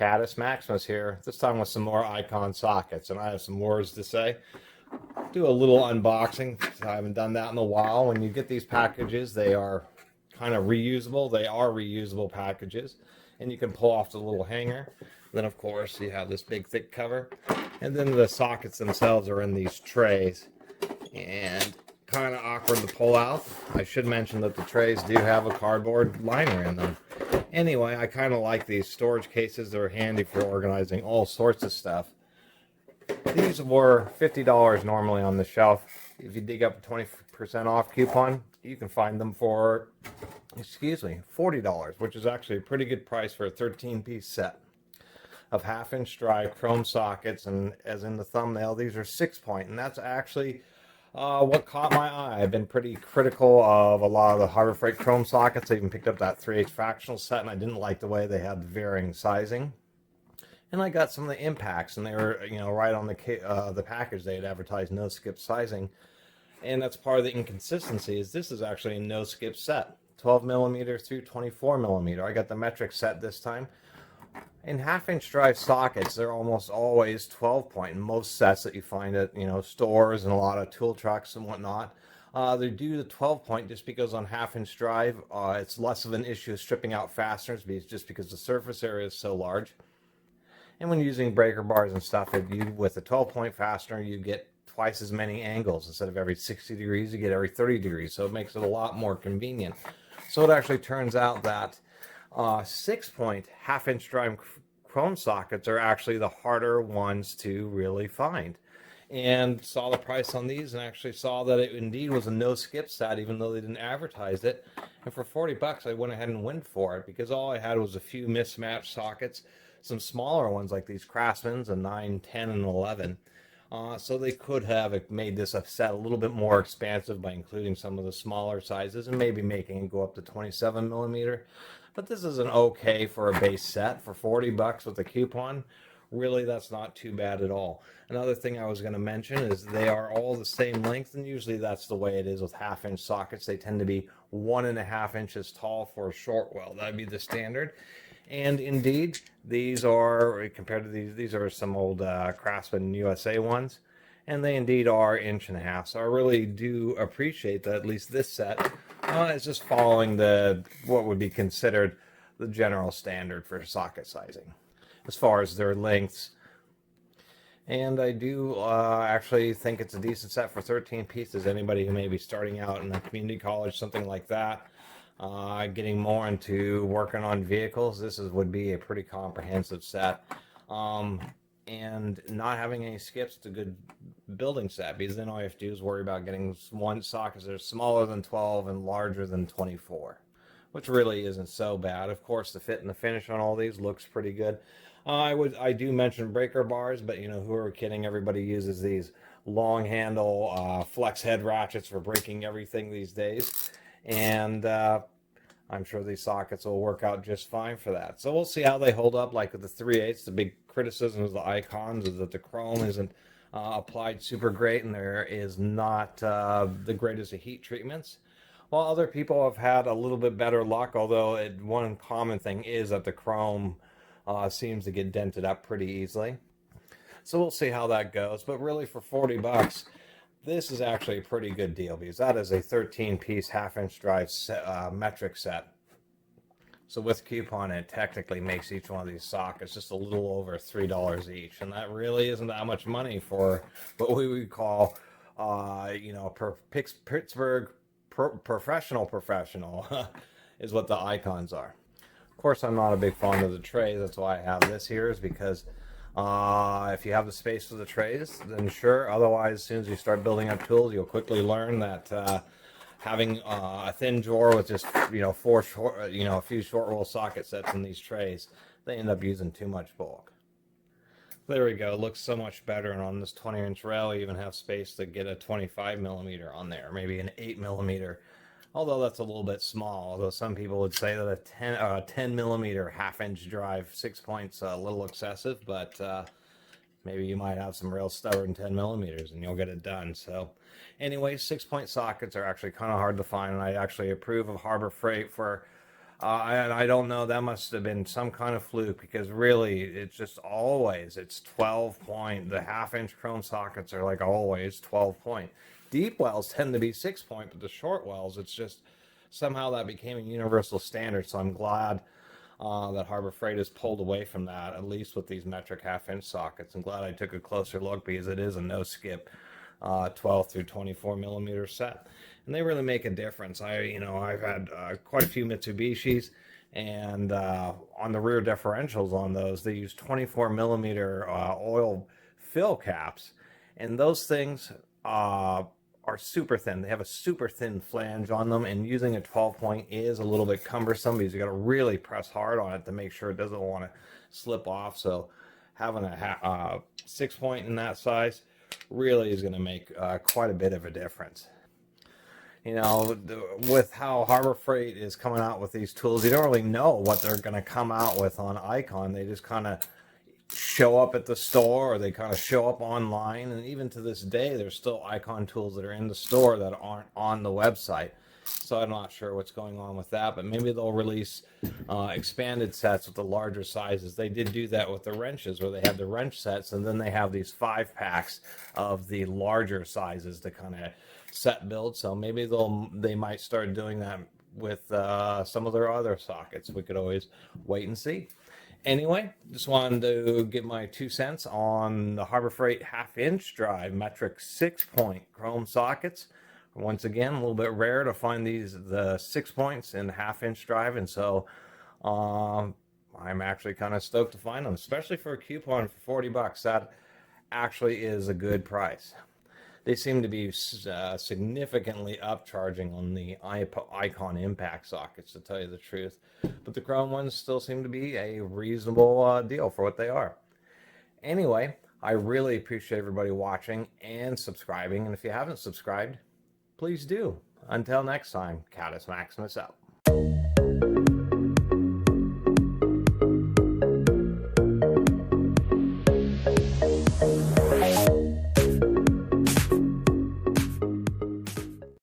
Catus Maximus here, this time with some more icon sockets, and I have some words to say. Do a little unboxing. I haven't done that in a while. When you get these packages, they are kind of reusable. They are reusable packages, and you can pull off the little hanger. Then, of course, you have this big, thick cover, and then the sockets themselves are in these trays, and kind of awkward to pull out. I should mention that the trays do have a cardboard liner in them. Anyway, I kind of like these storage cases. They're handy for organizing all sorts of stuff. These were $50 normally on the shelf. If you dig up a 20% off coupon, you can find them for, $40, which is actually a pretty good price for a 13-piece set of half-inch drive chrome sockets. And as in the thumbnail, these are 6-point, and that's actually what caught my eye. I've been pretty critical of a lot of the Harbor Freight chrome sockets. I even picked up that 3/8 fractional set, and I didn't like the way they had varying sizing. And I got some of the impacts, and they were, right on the package. They had advertised no skip sizing, and that's part of the inconsistency. Is this is actually a no skip set, 12 millimeter through 24 millimeter. I got the metric set this time. In half-inch drive sockets, they're almost always 12-point in most sets that you find at stores and a lot of tool trucks and whatnot. They do the 12-point just because on half-inch drive, it's less of an issue stripping out fasteners, just because the surface area is so large. And when using breaker bars and stuff, with a 12-point fastener, you get twice as many angles. Instead of every 60 degrees, you get every 30 degrees. So it makes it a lot more convenient. So it actually turns out that 6-point half-inch drive chrome sockets are actually the harder ones to really find. And saw the price on these and actually saw that it indeed was a no skip set, even though they didn't advertise it. And for $40, I went ahead and went for it, because all I had was a few mismatched sockets, some smaller ones like these Craftsman's, a 9, 10, and 11. So they could have made this set a little bit more expansive by including some of the smaller sizes and maybe making it go up to 27 millimeter. But this is an okay for a base set for $40 with a coupon. Really, that's not too bad at all. Another thing I was going to mention is they are all the same length, and usually that's the way it is with half-inch sockets. They tend to be 1.5 inches tall for a short well. That'd be the standard. And indeed, these are, compared to these are some old Craftsman USA ones, and they indeed are 1.5 inches. So I really do appreciate that at least this set is just following what would be considered the general standard for socket sizing as far as their lengths. And I do actually think it's a decent set for 13 pieces. Anybody who may be starting out in a community college, something like that, getting more into working on vehicles, this would be a pretty comprehensive set. And not having any skips, it's a good building set, because then all you have to do is worry about getting one sockets that are smaller than 12 and larger than 24, which really isn't so bad. Of course, the fit and the finish on all these looks pretty good. I do mention breaker bars, but who are kidding? Everybody uses these long handle flex head ratchets for breaking everything these days, and I'm sure these sockets will work out just fine for that. So we'll see how they hold up. Like with the 3/8, the big criticism of the icons is that the chrome isn't applied super great, and there is not the greatest of heat treatments. While other people have had a little bit better luck, although one common thing is that the chrome seems to get dented up pretty easily. So we'll see how that goes. But really, for $40, this is actually a pretty good deal, because that is a 13-piece half-inch drive metric set. So with coupon, it technically makes each one of these sockets just a little over $3 each, and that really isn't that much money for what we would call, Pittsburgh professional is what the icons are. Of course, I'm not a big fan of the trays. That's why I have this here, is because if you have the space for the trays, then sure. Otherwise, as soon as you start building up tools, you'll quickly learn that having a thin drawer with just a few short roll socket sets in these trays, they end up using too much bulk. There we go. It looks so much better. And on this 20-inch rail, you even have space to get a 25 millimeter on there, maybe an 8 millimeter. Although that's a little bit small. Although some people would say that a 10 millimeter half-inch drive 6 points a little excessive, but maybe you might have some real stubborn 10 millimeters and you'll get it done. So anyway, 6-point sockets are actually kind of hard to find, and I actually approve of Harbor Freight for And I don't know, that must have been some kind of fluke, because really it's just always, it's 12 point. The half-inch chrome sockets are like always 12 point. Deep wells tend to be 6 point, but the short wells, it's just somehow that became a universal standard. So I'm glad that Harbor Freight has pulled away from that, at least with these metric half-inch sockets. I'm glad I took a closer look, because it is a no-skip 12 through 24 millimeter set, and they really make a difference. I've had quite a few Mitsubishis, and on the rear differentials on those, they use 24 millimeter oil fill caps, and those things are super thin. They have a super thin flange on them, and using a 12 point is a little bit cumbersome, because you got to really press hard on it to make sure it doesn't want to slip off. So having a 6 point in that size really is going to make quite a bit of a difference. With how Harbor Freight is coming out with these tools, you don't really know what they're going to come out with on Icon. They just kind of show up at the store, or they kind of show up online, and even to this day there's still Icon tools that are in the store that aren't on the website. So I'm not sure what's going on with that, but maybe they'll release expanded sets with the larger sizes. They did do that with the wrenches, where they have the wrench sets, and then they have these 5-packs of the larger sizes to kind of set build. So maybe they might start doing that with some of their other sockets. We could always wait and see. Anyway, just wanted to give my 2 cents on the Harbor Freight half-inch drive metric 6-point chrome sockets. Once again, a little bit rare to find the 6 points in half-inch drive, and so I'm actually kind of stoked to find them, especially for a coupon for $40. That actually is a good price. They seem to be significantly upcharging on the Icon impact sockets, to tell you the truth, but the chrome ones still seem to be a reasonable deal for what they are. Anyway, I really appreciate everybody watching and subscribing, and if you haven't subscribed, please do. Until next time, Catus Maximus out.